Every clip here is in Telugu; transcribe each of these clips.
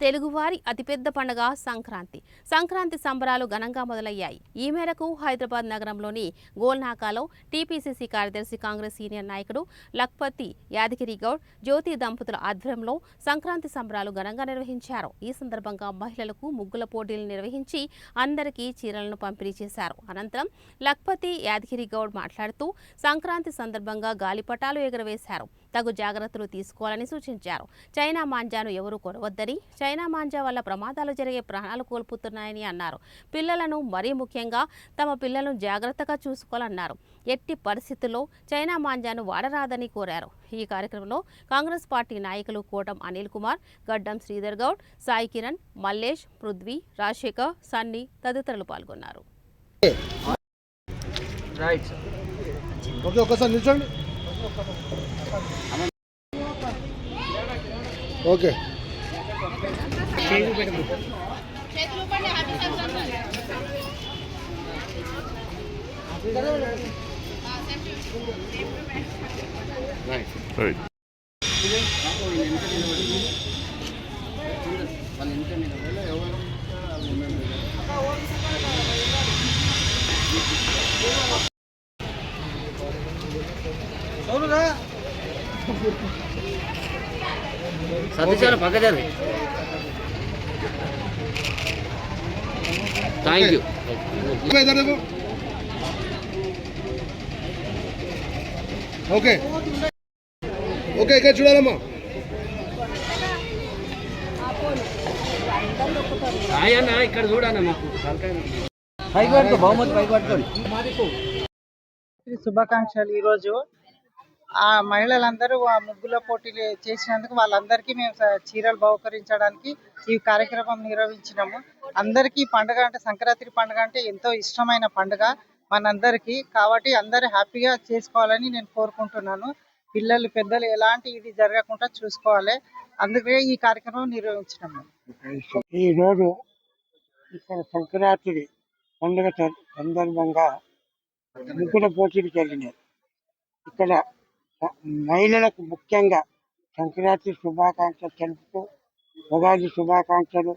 తెలుగువారి అతిపెద్ద పండుగ సంక్రాంతి సంబరాలు ఘనంగా మొదలయ్యాయి. ఈ మేరకు హైదరాబాద్ నగరంలోని గోల్నాకాలో టీపీసీసీ కార్యదర్శి కాంగ్రెస్ సీనియర్ నాయకుడు లక్పతి యాదగిరి గౌడ్ జ్యోతి దంపతుల ఆధ్వర్యంలో సంక్రాంతి సంబరాలు ఘనంగా నిర్వహించారు. ఈ సందర్భంగా మహిళలకు ముగ్గుల పోటీలు నిర్వహించి అందరికీ చీరలను పంపిణీ చేశారు. అనంతరం లక్పతి యాదగిరి గౌడ్ మాట్లాడుతూ సంక్రాంతి సందర్భంగా గాలిపటాలు ఎగురవేశారు. తగు జాగ్రత్తలు తీసుకోవాలని సూచించారు. చైనా మాంజాను ఎవరూ కొనవద్దని, చైనా మాంజా వల్ల ప్రమాదాలు జరిగే ప్రాణాలు కోల్పోతున్నాయని అన్నారు. పిల్లలను మరీ ముఖ్యంగా తమ పిల్లలను జాగ్రత్తగా చూసుకోవాలన్నారు. ఎట్టి పరిస్థితుల్లో చైనా మాంజాను వాడరాదని కోరారు. ఈ కార్యక్రమంలో కాంగ్రెస్ పార్టీ నాయకులు కోటం అనిల్ కుమార్, గడ్డం శ్రీధర్ గౌడ్, సాయి కిరణ్, మల్లేష్, పృథ్వీ, రాజశేఖర్, సన్నీ తదితరులు పాల్గొన్నారు. ఓకే సతీశాల పక్కదారు. Thank you. ఓకే ఓకే ఇక్కడ చూడాలమ్మా. ఇక్కడ చూడన్నా మాకు పైకి పట్టుకో, బహుమతి పైకి పట్టుకోండి. శుభాకాంక్షలు. ఈరోజు ఆ మహిళలందరూ ఆ ముగ్గుల పోటీలు చేసినందుకు వాళ్ళందరికీ మేము చీరలు బహుకరించడానికి ఈ కార్యక్రమం నిర్వహించినాము. అందరికీ పండుగ అంటే సంక్రాంతి పండుగ అంటే ఎంతో ఇష్టమైన పండుగ మనందరికీ. కాబట్టి అందరూ హ్యాపీగా చేసుకోవాలని నేను కోరుకుంటున్నాను. పిల్లలు పెద్దలు ఎలాంటి ఇది జరగకుండా చూసుకోవాలి. అందుకే ఈ కార్యక్రమం నిర్వహించినాము. ఈరోజు ఇక్కడ సంక్రాంతి పండుగ సందర్భంగా ముగ్గుల పోటీలు జరిగినాయి. ఇక్కడ మహిళలకు ముఖ్యంగా సంక్రాంతి శుభాకాంక్షలు తెలుపుతూ ఉగాది శుభాకాంక్షలు.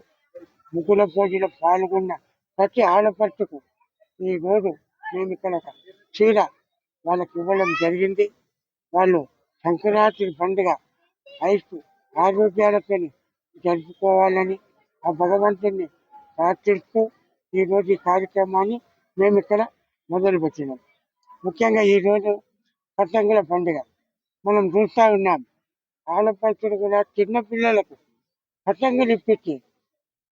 ముగ్గుల పోటీలో పాల్గొన్న ప్రతి ఆడపడుచుకు ఈరోజు మేము ఇక్కడ చీర వాళ్ళకి ఇవ్వడం జరిగింది. వాళ్ళు సంక్రాంతి పండుగ ఆరోగ్యాలతో జరుపుకోవాలని ఆ భగవంతుని ప్రార్థిస్తూ ఈరోజు ఈ కార్యక్రమాన్ని మేము ఇక్కడ మొదలుపెట్టినాం. ముఖ్యంగా ఈరోజు పతంగుల పండుగ మనం చూస్తూ ఉన్నాం. ఆడపడుచులు కూడా చిన్న పిల్లలకు పతంగులు ఇప్పించి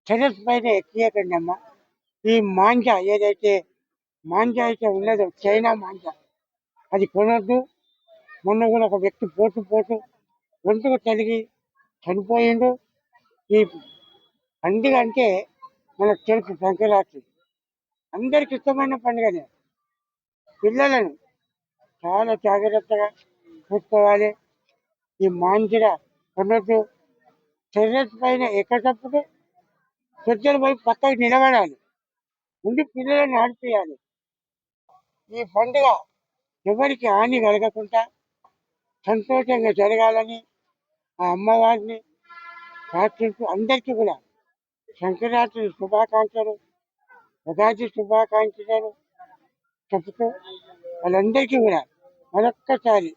టెర్రస్ పైన ఎక్కియకండి అమ్మ. ఈ మాంజా ఏదైతే మాంజా అయితే ఉన్నదో చైనా మాంజా అది కొనొద్దు. మొన్న కూడా ఒక వ్యక్తి పోటు ఒంటుకు తగిలి చనిపోయిండు. ఈ పండుగ అంటే మనకు తెలుసు సంక్రాంతి అందరికి ఇష్టమైన పండుగనే. పిల్లలను చాలా జాగ్రత్తగా చూసుకోవాలి. ఈ మాంజిర కొనొద్దు. టెర్రస్ పైన ఎక్కటప్పుడు పెద్దలు పోయి పక్కకి నిలబడాలి, ఉండి పిల్లలను ఆడిపియాలి. ఈ పండుగ ఎవరికి హాని కలగకుండా సంతోషంగా జరగాలని ఆ అమ్మవారిని ప్రార్థిస్తూ అందరికీ కూడా సంక్రాంతి శుభాకాంక్షలు, ఉగాది శుభాకాంక్షలు చెప్తూ వాళ్ళందరికీ కూడా మరొక్కసారి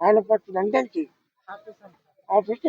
ఆడపడుతులందరికీ ఆఫీస్